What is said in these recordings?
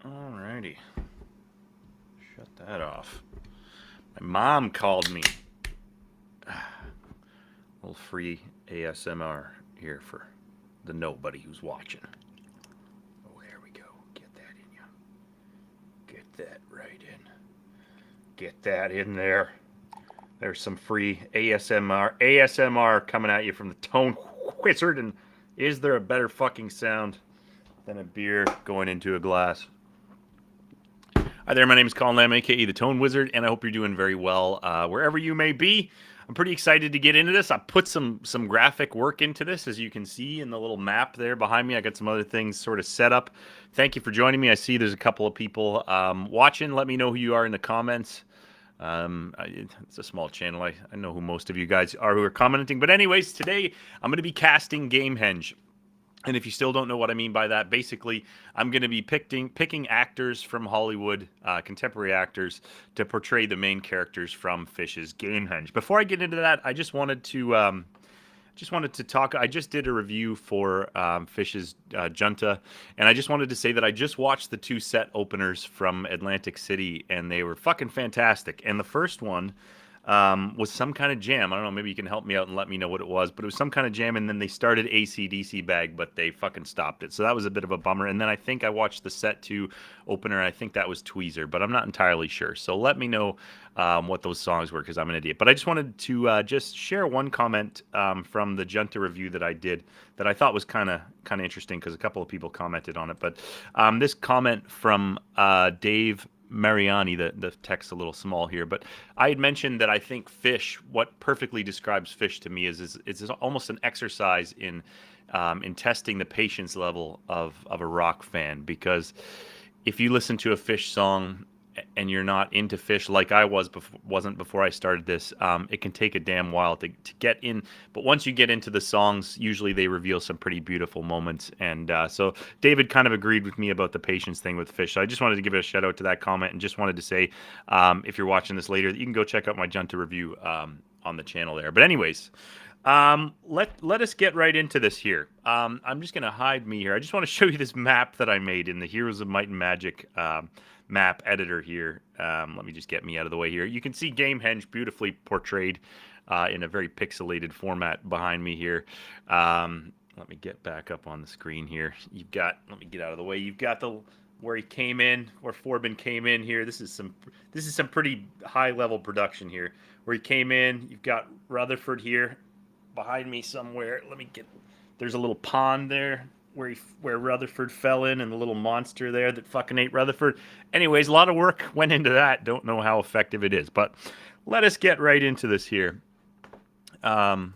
Alrighty. Shut that off. My mom called me. A little free ASMR here for the nobody who's watching. Oh, there we go. Get that in you. Get that right in. Get that in there. There's some free ASMR coming at you from the Tone Wizard. And is there a better fucking sound than a beer going into a glass? Hi there, my name is Colin Lamb, aka the Tone Wizard, and I hope you're doing very well wherever you may be. I'm pretty excited to get into this. I put some graphic work into this, as you can see in the little map there behind me. I got some other things sort of set up. Thank you for joining me. I see there's a couple of people watching. Let me know who you are in the comments. It's a small channel. I know who most of you guys are who are commenting. But anyways, today I'm going to be casting Gamehenge. And if you still don't know what I mean by that, basically, I'm going to be picking actors from Hollywood, contemporary actors, to portray the main characters from Phish's Gamehenge. Before I get into that, I just wanted to talk. I just did a review for Phish's Junta, and I just wanted to say that I just watched the two set openers from Atlantic City, and they were fucking fantastic. And the first one was some kind of jam. I don't know, maybe you can help me out and let me know what it was, but it was some kind of jam, and then they started AC/DC Bag, but they fucking stopped it. So that was a bit of a bummer. And then I think I watched the set 2 opener, I think that was Tweezer, but I'm not entirely sure. So let me know what those songs were, because I'm an idiot. But I just wanted to just share one comment from the Junta review that I did that I thought was kind of interesting, because a couple of people commented on it. But this comment from Dave Mariani, the text's a little small here, but I had mentioned that I think Phish, what perfectly describes Phish to me is almost an exercise in testing the patience level of a rock fan. Because if you listen to a Phish song and you're not into Phish like I wasn't before I started this, it can take a damn while to get in. But once you get into the songs, usually they reveal some pretty beautiful moments. And so David kind of agreed with me about the patience thing with Phish. So I just wanted to give a shout out to that comment, and just wanted to say, if you're watching this later, that you can go check out my Junta review on the channel there. But anyways, let us get right into this here. I'm just going to hide me here. I just want to show you this map that I made in the Heroes of Might and Magic map editor here. Let me just get me out of the way here. You can see Gamehenge beautifully portrayed in a very pixelated format behind me here. Let me get back up on the screen here. You've got, let me get out of the way. You've got the where he came in, where Forbin came in here. This is some pretty high level production here. Where he came in, you've got Rutherford here behind me somewhere. Let me get. There's a little pond there where Rutherford fell in, and the little monster there that fucking ate Rutherford. Anyways, a lot of work went into that. Don't know how effective it is, but let us get right into this here. One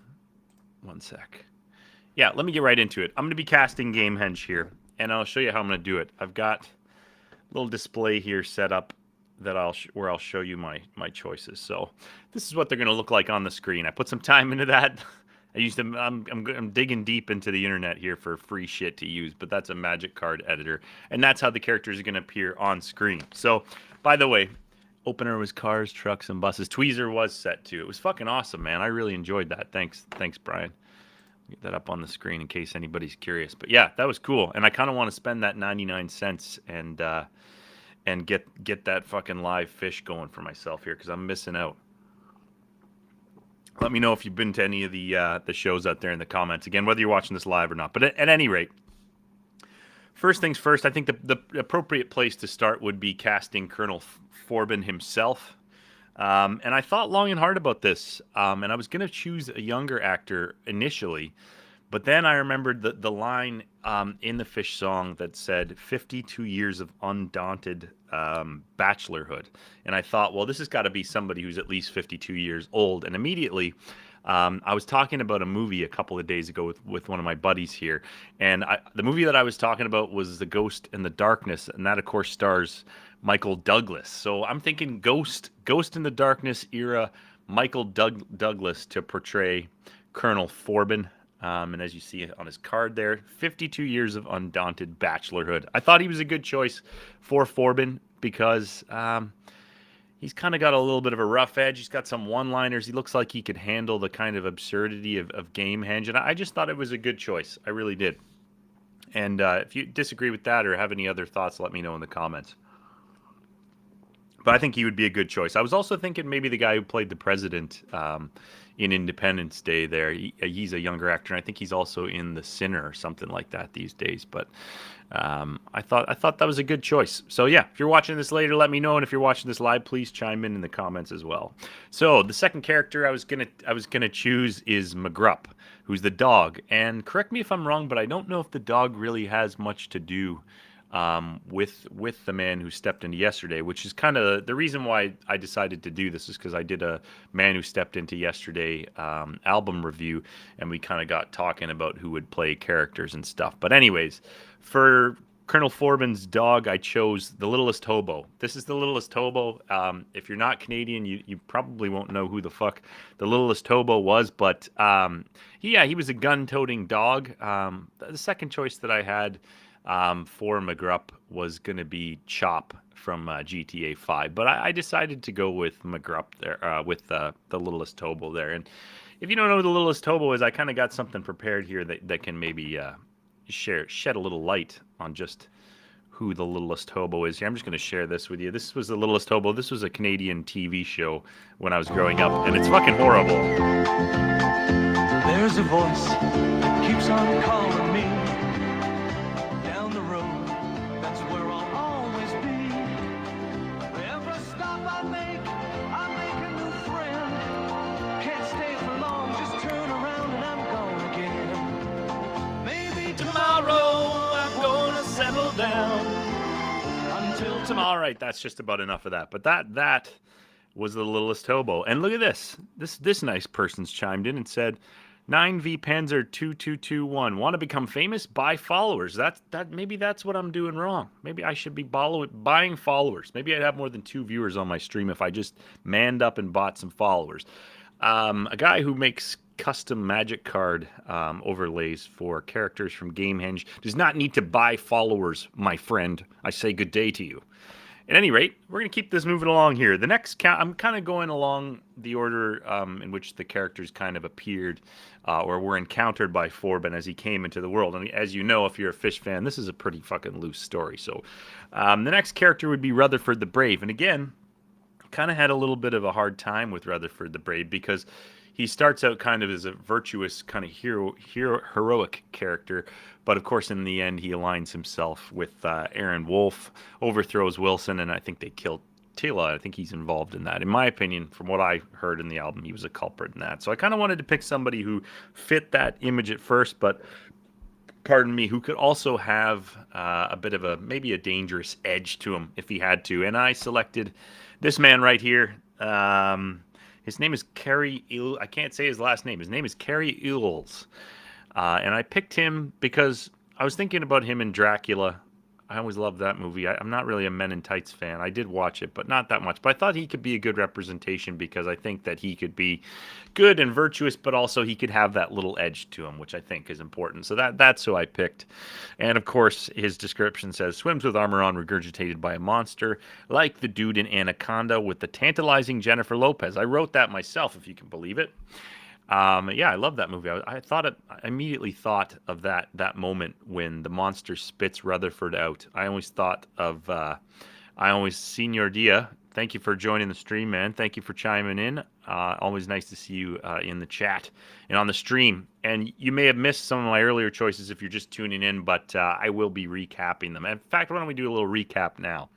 sec. Yeah, let me get right into it. I'm going to be casting Gamehenge here, and I'll show you how I'm going to do it. I've got a little display here set up that where I'll show you my choices. So this is what they're going to look like on the screen. I put some time into that. I'm digging deep into the internet here for free shit to use, but that's a magic card editor, and that's how the characters are going to appear on screen. So, by the way, opener was cars, trucks, and buses. Tweezer was set too. It was fucking awesome, man. I really enjoyed that. Thanks, Brian. Get that up on the screen in case anybody's curious. But yeah, that was cool, and I kind of want to spend that 99 cents and get that fucking live Phish going for myself here, because I'm missing out. Let me know if you've been to any of the shows out there in the comments. Again, whether you're watching this live or not. But at any rate, first things first, I think the appropriate place to start would be casting Colonel Forbin himself. And I thought long and hard about this. And I was going to choose a younger actor initially. But then I remembered the line in the Phish song that said 52 years of undaunted bachelorhood. And I thought, well, this has got to be somebody who's at least 52 years old. And immediately, I was talking about a movie a couple of days ago with one of my buddies here. And the movie that I was talking about was The Ghost and the Darkness. And that, of course, stars Michael Douglas. So I'm thinking Ghost in the Darkness era, Michael Douglas to portray Colonel Forbin. And as you see on his card there, 52 years of undaunted bachelorhood. I thought he was a good choice for Forbin because he's kind of got a little bit of a rough edge. He's got some one-liners. He looks like he could handle the kind of absurdity of Gamehenge. And I just thought it was a good choice. I really did. And if you disagree with that or have any other thoughts, let me know in the comments. But I think he would be a good choice. I was also thinking maybe the guy who played the president in Independence Day there. He's a younger actor, and I think he's also in The Sinner or something like that these days. But I thought that was a good choice. So yeah, if you're watching this later, let me know. And if you're watching this live, please chime in the comments as well. So the second character I was gonna choose is McGrupp, who's the dog. And correct me if I'm wrong, but I don't know if the dog really has much to do with the man who stepped into yesterday, which is kind of the reason why I decided to do this, is because I did a man who stepped into yesterday album review, and we kind of got talking about who would play characters and stuff. But anyways, for Colonel Forbin's dog, I chose The Littlest Hobo. This is The Littlest Hobo. If you're not Canadian, you probably won't know who the fuck The Littlest Hobo was, but he was a gun-toting dog. The second choice that I had for McGrupp was going to be Chop from GTA 5, but I decided to go with McGrupp there, with the Littlest Hobo there. And if you don't know who the Littlest Hobo is, I kind of got something prepared here that can maybe shed a little light on just who the Littlest Hobo is here. I'm just going to share this with you. This was the Littlest Hobo. This was a Canadian TV show when I was growing up, and it's fucking horrible. There's a voice that keeps on calling me. All right, that's just about enough of that. But that was the Littlest Hobo. And look at this. This nice person's chimed in and said, 9V Panzer 2221. Want to become famous? Buy followers. Maybe that's what I'm doing wrong. Maybe I should be buying followers. Maybe I'd have more than 2 viewers on my stream if I just manned up and bought some followers. A guy who makes custom magic card overlays for characters from Gamehenge does not need to buy followers, my friend. I say good day to you. At any rate, we're going to keep this moving along here. The next I'm kind of going along the order in which the characters kind of appeared or were encountered by Forbin as he came into the world. And as you know, if you're a Phish fan, this is a pretty fucking loose story. So the next character would be Rutherford the Brave. And again, kind of had a little bit of a hard time with Rutherford the Brave because he starts out kind of as a virtuous kind of heroic character, but of course in the end he aligns himself with Aaron Wolf, overthrows Wilson, and I think they killed Tila. I think he's involved in that. In my opinion, from what I heard in the album, he was a culprit in that. So I kind of wanted to pick somebody who fit that image at first, but pardon me, who could also have a bit of maybe a dangerous edge to him if he had to. And I selected this man right here. His name is Cary. I can't say his last name. His name is Cary Elwes. And I picked him because I was thinking about him in Dracula. I always loved that movie. I'm not really a Men in Tights fan. I did watch it, but not that much. But I thought he could be a good representation because I think that he could be good and virtuous, but also he could have that little edge to him, which I think is important. So that's who I picked. And of course, his description says, swims with armor on, regurgitated by a monster, like the dude in Anaconda with the tantalizing Jennifer Lopez. I wrote that myself, if you can believe it. Yeah, I love that movie. I immediately thought of that moment when the monster spits Rutherford out. I always thought of, Senor Dia. Thank you for joining the stream, man. Thank you for chiming in. Always nice to see you in the chat and on the stream. And you may have missed some of my earlier choices if you're just tuning in, but I will be recapping them. In fact, why don't we do a little recap now?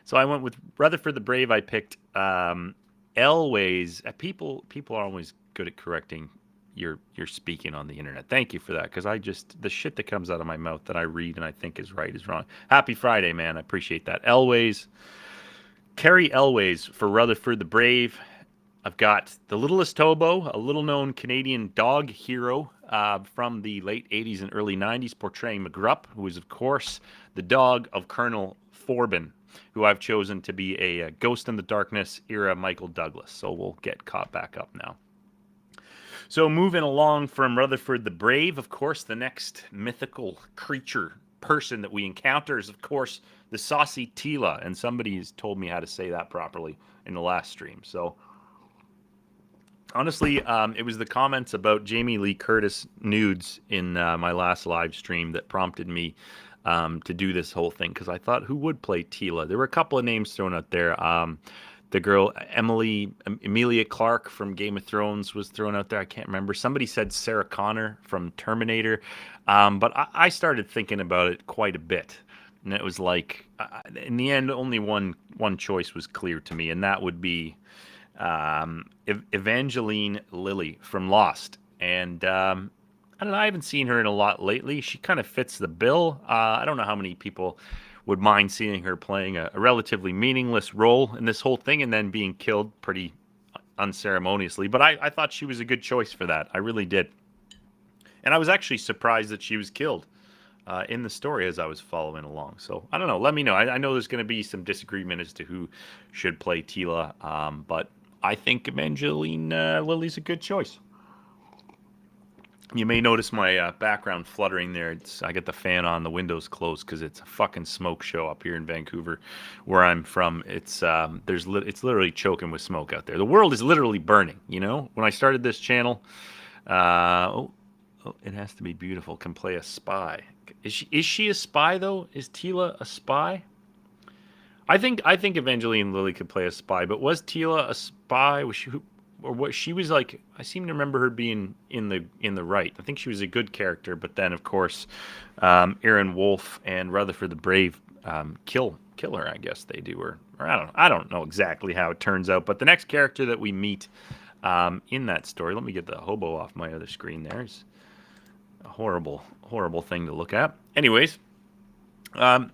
So I went with Rutherford the Brave. I picked Elwes. People are always good at correcting your speaking on the internet. Thank you for that, because the shit that comes out of my mouth that I read and I think is right is wrong. Happy Friday, man. I appreciate that. Elwes. Cary Elwes for Rutherford the Brave. I've got the Littlest Hobo, a little-known Canadian dog hero from the late 80s and early 90s, portraying McGrupp, who is, of course, the dog of Colonel Forbin, who I've chosen to be a Ghost in the Darkness era Michael Douglas. So we'll get caught back up now. So moving along from Rutherford the Brave, of course, the next mythical person that we encounter is, of course, the saucy Tila. And somebody has told me how to say that properly in the last stream. So Honestly, it was the comments about Jamie Lee Curtis nudes in my last live stream that prompted me to do this whole thing, because I thought, who would play Tila? There were a couple of names thrown out there. The girl Emilia Clarke from Game of Thrones was thrown out there. I can't remember. Somebody said Sarah Connor from Terminator, but I started thinking about it quite a bit, and it was like, in the end, only one choice was clear to me, and that would be Evangeline Lilly from Lost. And I don't know, I haven't seen her in a lot lately. She kind of fits the bill. I don't know how many people would mind seeing her playing a relatively meaningless role in this whole thing and then being killed pretty unceremoniously. But I thought she was a good choice for that. I really did. And I was actually surprised that she was killed in the story as I was following along. So I don't know. Let me know. I know there's going to be some disagreement as to who should play Tila, but I think Evangeline Lilly's a good choice. You may notice my background fluttering there. I got the fan on, the windows closed, because it's a fucking smoke show up here in Vancouver, where I'm from. It's it's literally choking with smoke out there. The world is literally burning. You know, when I started this channel, it has to be beautiful. Can play a spy. Is she a spy though? Is Tila a spy? I think Evangeline Lilly could play a spy, but was Tila a spy? Was she? Or what, she was like, I seem to remember her being in the right. I think she was a good character, but then of course, Aaron Wolf and Rutherford the Brave kill her. I guess they do, or I don't know exactly how it turns out. But the next character that we meet in that story, let me get the hobo off my other screen. There's a horrible thing to look at. Anyways,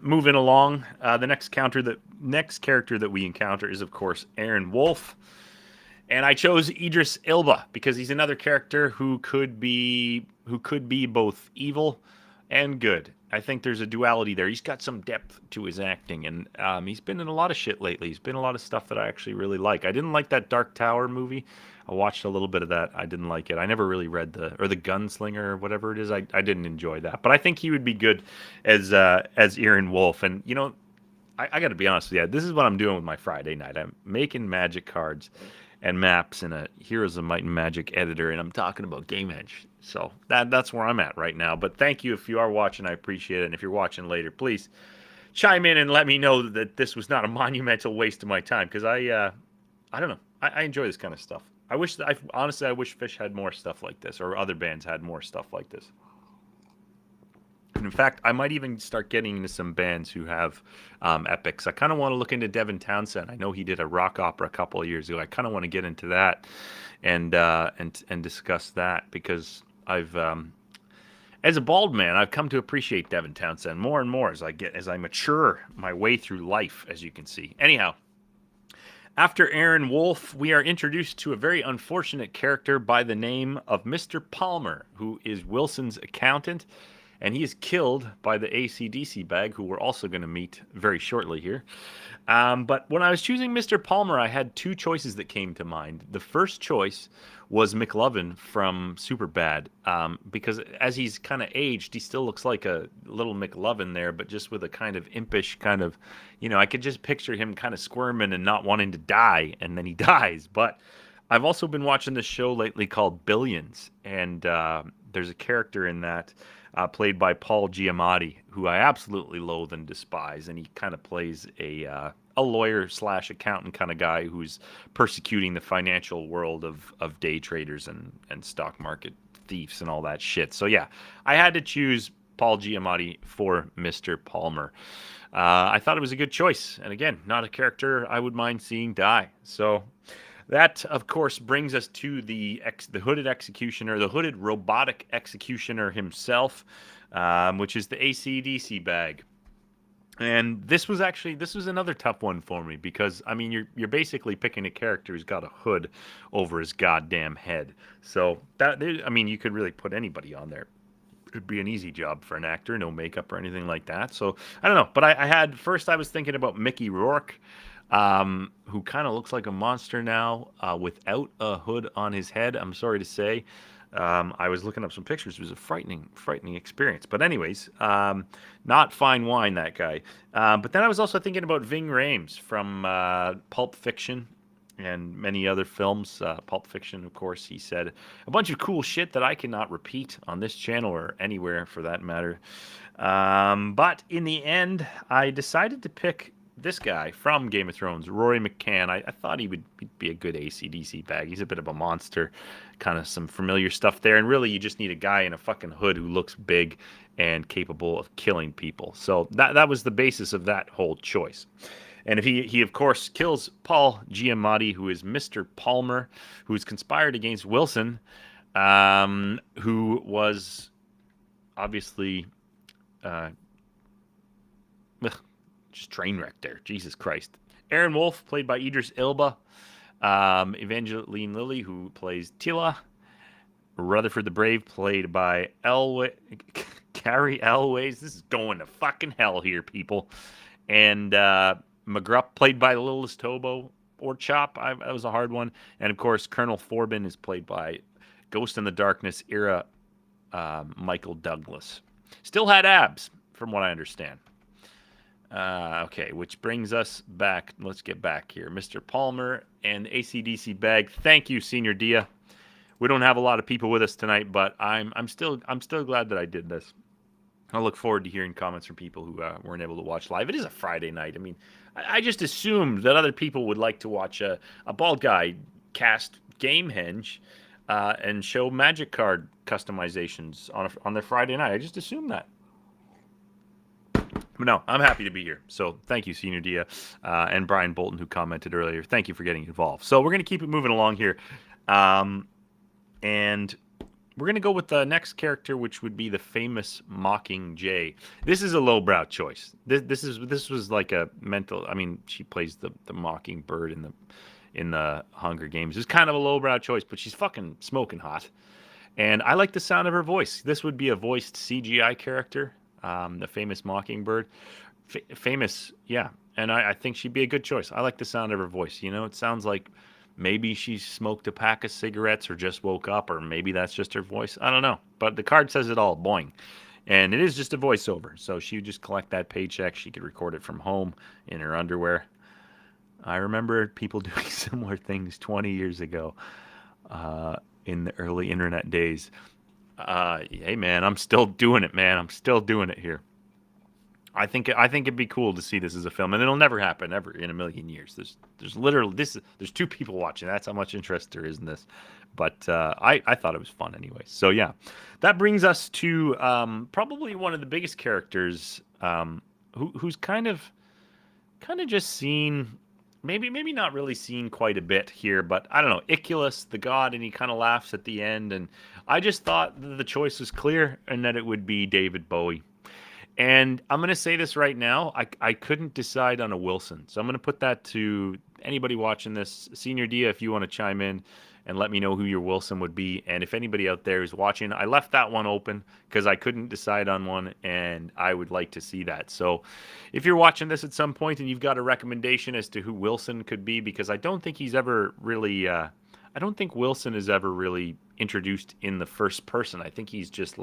moving along, the next character that we encounter is of course Aaron Wolf. And I chose Idris Elba because he's another character who could be both evil and good. I think there's a duality there. He's got some depth to his acting, and he's been in a lot of shit lately. He's been in a lot of stuff that I actually really like. I didn't like that Dark Tower movie. I watched a little bit of that. I didn't like it. I never really read the Gunslinger or whatever it is. I didn't enjoy that. But I think he would be good as Aaron Wolf. And you know, I got to be honest with you. This is what I'm doing with my Friday night. I'm making magic cards and maps in a Heroes of Might and Magic editor, and I'm talking about Gamehenge. So that's where I'm at right now. But thank you if you are watching. I appreciate it. And if you're watching later, please chime in and let me know that this was not a monumental waste of my time, because I don't know. I enjoy this kind of stuff. Honestly, I wish Phish had more stuff like this, or other bands had more stuff like this. And in fact, I might even start getting into some bands who have epics. I kind of want to look into Devin Townsend. I know he did a rock opera a couple of years ago. I kind of want to get into that and discuss that, because I've as a bald man, I've come to appreciate Devin Townsend more and more as I mature my way through life, as you can see. Anyhow, after Aaron Wolf, we are introduced to a very unfortunate character by the name of Mr. Palmer, who is Wilson's accountant. And he is killed by the AC/DC bag, who we're also going to meet very shortly here. But when I was choosing Mr. Palmer, I had two choices that came to mind. The first choice was McLovin from Superbad, because as he's kind of aged, he still looks like a little McLovin there, but just with a kind of impish kind of, I could just picture him kind of squirming and not wanting to die, and then he dies. But I've also been watching this show lately called Billions, and there's a character in that played by Paul Giamatti, who I absolutely loathe and despise, and he kind of plays a lawyer / accountant kind of guy who's persecuting the financial world of day traders and stock market thieves and all that shit. So yeah, I had to choose Paul Giamatti for Mr. Palmer. I thought it was a good choice, and again, not a character I would mind seeing die. So that, of course, brings us to the hooded executioner, the hooded robotic executioner himself, which is the AC/DC bag. And this was another tough one for me, because I mean, you're basically picking a character who's got a hood over his goddamn head. So you could really put anybody on there. It'd be an easy job for an actor, no makeup or anything like that. So I don't know, but I was thinking about Mickey Rourke, who kind of looks like a monster now, without a hood on his head. I'm sorry to say. I was looking up some pictures. It was a frightening experience. But anyways, not fine wine, that guy. But then I was also thinking about Ving Rhames from Pulp Fiction and many other films. Pulp Fiction, of course, he said a bunch of cool shit that I cannot repeat on this channel or anywhere for that matter. But in the end, I decided to pick this guy from Game of Thrones, Rory McCann. I thought he would be a good AC/DC bag. He's a bit of a monster, kind of some familiar stuff there. And really, you just need a guy in a fucking hood who looks big and capable of killing people. So that was the basis of that whole choice. And if he of course kills Paul Giamatti, who is Mr. Palmer, who's conspired against Wilson, who was obviously just train wreck there. Jesus Christ. Aaron Wolf, played by Idris Elba. Evangeline Lilly, who plays Tila. Rutherford the Brave, played by Carrie Elways. This is going to fucking hell here, people. And McGrupp, played by the littlest hobo, or Chop. That was a hard one. And of course, Colonel Forbin is played by Ghost in the Darkness era Michael Douglas. Still had abs, from what I understand. Okay, which brings us back. Let's get back here. Mr. Palmer and AC/DC bag. Thank you, Senior Dia. We don't have a lot of people with us tonight, but I'm still glad that I did this. I look forward to hearing comments from people who weren't able to watch live. It is a Friday night. I mean, I just assumed that other people would like to watch a bald guy cast Gamehenge and show magic card customizations on their Friday night. I just assumed that. But no, I'm happy to be here. So thank you, Senior Dia, and Brian Bolton, who commented earlier. Thank you for getting involved. So we're going to keep it moving along here. And we're going to go with the next character, which would be the famous Mockingjay. This is a lowbrow choice. This was like a mental. I mean, she plays the Mockingbird in the Hunger Games. It's kind of a lowbrow choice, but she's fucking smoking hot. And I like the sound of her voice. This would be a voiced CGI character, the famous Mockingbird. Famous, yeah. And I think she'd be a good choice. I like the sound of her voice. You know, it sounds like maybe she smoked a pack of cigarettes or just woke up, or maybe that's just her voice. I don't know. But the card says it all, boing. And it is just a voiceover. So she would just collect that paycheck. She could record it from home in her underwear. I remember people doing similar things 20 years ago in the early internet days. Hey, man, I'm still doing it, man. I'm still doing it here. I think it'd be cool to see this as a film, and it'll never happen ever in a million years. There's literally there's two people watching. That's how much interest there is in this. But I thought it was fun anyway. So yeah, that brings us to probably one of the biggest characters who's kind of just seen, maybe not really seen quite a bit here, but I don't know, Iculus the god, and he kind of laughs at the end, and I just thought the choice was clear and that it would be David Bowie. And I'm going to say this right now. I couldn't decide on a Wilson. So I'm going to put that to anybody watching this. Senior Dia, if you want to chime in and let me know who your Wilson would be. And if anybody out there is watching, I left that one open because I couldn't decide on one, and I would like to see that. So if you're watching this at some point and you've got a recommendation as to who Wilson could be, because I don't think he's ever really... I don't think Wilson is ever really introduced in the first person. I think he's just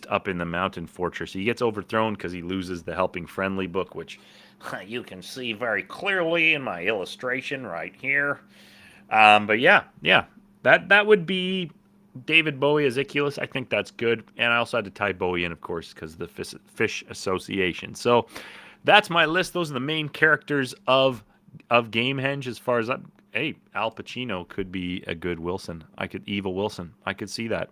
up in the mountain fortress. He gets overthrown because he loses the Helping Friendly book, which you can see very clearly in my illustration right here. But yeah, that would be David Bowie as Iculus. I think that's good. And I also had to tie Bowie in, of course, because of the Phish Association. So that's my list. Those are the main characters of Gamehenge. As far as hey, Al Pacino could be a good Wilson. Evil Wilson. I could see that.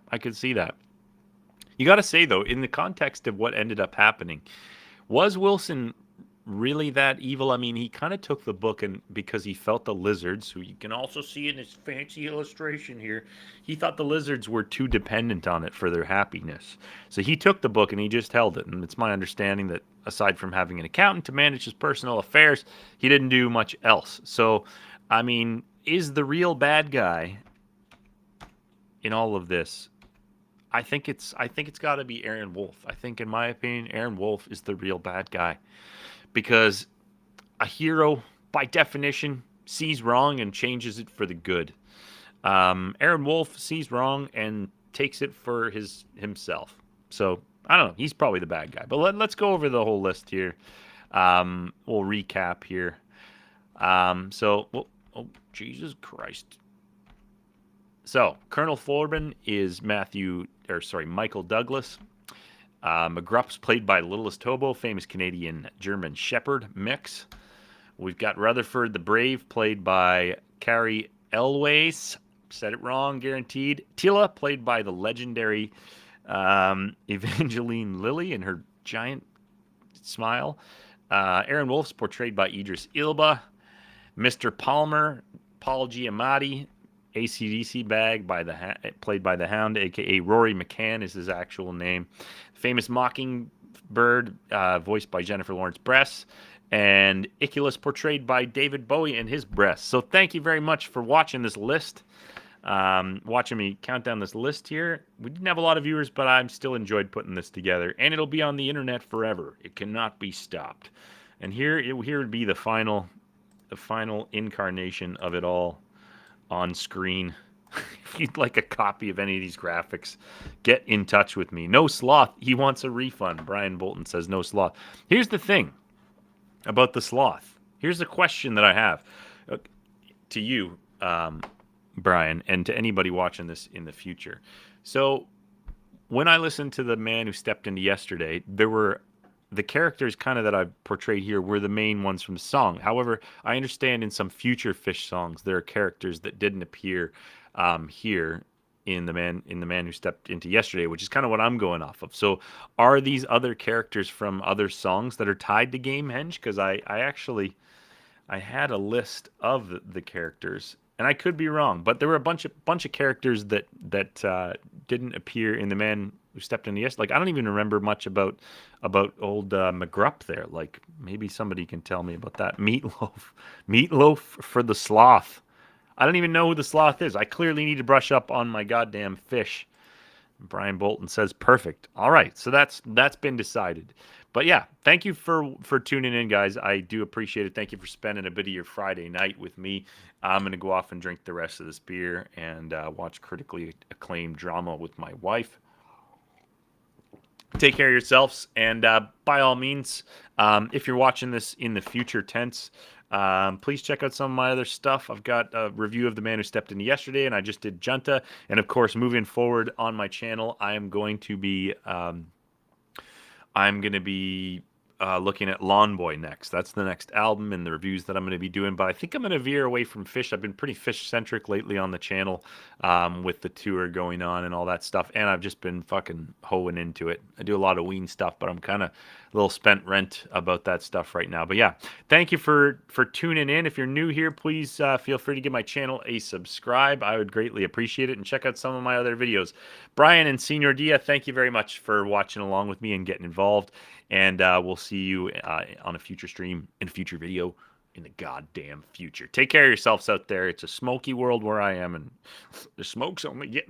You got to say, though, in the context of what ended up happening, was Wilson really that evil? I mean, he kind of took the book, and because he felt the lizards, who you can also see in his fancy illustration here, he thought the lizards were too dependent on it for their happiness. So he took the book and he just held it. And it's my understanding that aside from having an accountant to manage his personal affairs, he didn't do much else. So, I mean, is the real bad guy in all of this? I think it's got to be Aaron Wolf. I think, in my opinion, Aaron Wolf is the real bad guy, because a hero, by definition, sees wrong and changes it for the good. Aaron Wolf sees wrong and takes it for himself. So I don't know. He's probably the bad guy. But let's go over the whole list here. We'll recap here. So Oh, Jesus Christ. So, Colonel Forbin is Michael Douglas. McGrupp's played by Littlest Hobo, famous Canadian German Shepherd mix. We've got Rutherford the Brave, played by Carrie Elways. Said it wrong, guaranteed. Tila, played by the legendary Evangeline Lilly in her giant smile. Aaron Wolf's portrayed by Idris Ilba. Mr. Palmer, Paul Giamatti, AC/DC bag played by the Hound, a.k.a. Rory McCann is his actual name. Famous Mockingbird, voiced by Jennifer Lawrence Bress. And Iculus, portrayed by David Bowie and his breasts. So thank you very much for watching this list. Watching me count down this list here. We didn't have a lot of viewers, but I still enjoyed putting this together. And it'll be on the internet forever. It cannot be stopped. And here would be the final incarnation of it all on screen. If you'd like a copy of any of these graphics, get in touch with me. No Sloth, he wants a refund. Brian Bolton says no sloth. Here's the thing about the sloth. Here's the question that I have to you, Brian, and to anybody watching this in the future. So when I listened to The Man Who Stepped Into Yesterday, there were the characters kind of that I've portrayed here were the main ones from the song. However, I understand in some future Phish songs there are characters that didn't appear here in the man Who Stepped Into Yesterday, which is kind of what I'm going off of. So are these other characters from other songs that are tied to Gamehenge? Because I had a list of the characters, and I could be wrong, but there were a bunch of characters that didn't appear in The Man Who Stepped Into Yesterday. Like, I don't even remember much about old McGrupp there. Like, maybe somebody can tell me about that. Meatloaf for the Sloth. I don't even know who the Sloth is. I clearly need to brush up on my goddamn Phish. Brian Bolton says perfect. All right, so that's been decided. But yeah, thank you for tuning in, guys. I do appreciate it. Thank you for spending a bit of your Friday night with me. I'm going to go off and drink the rest of this beer and watch critically acclaimed drama with my wife. Take care of yourselves, and by all means, if you're watching this in the future tense, please check out some of my other stuff. I've got a review of The Man Who Stepped Into Yesterday, and I just did Junta. And of course, moving forward on my channel, I'm going to be looking at Lawn Boy next. That's the next album and the reviews that I'm going to be doing. But I think I'm going to veer away from Phish. I've been pretty Phish-centric lately on the channel with the tour going on and all that stuff. And I've just been fucking hoeing into it. I do a lot of Ween stuff, but I'm kind of a little spent rent about that stuff right now. But yeah, thank you for tuning in. If you're new here, please feel free to give my channel a subscribe. I would greatly appreciate it. And check out some of my other videos. Brian and Senor Dia, thank you very much for watching along with me and getting involved. And we'll see you on a future stream, in a future video, in the goddamn future. Take care of yourselves out there. It's a smoky world where I am, and the smoke's only getting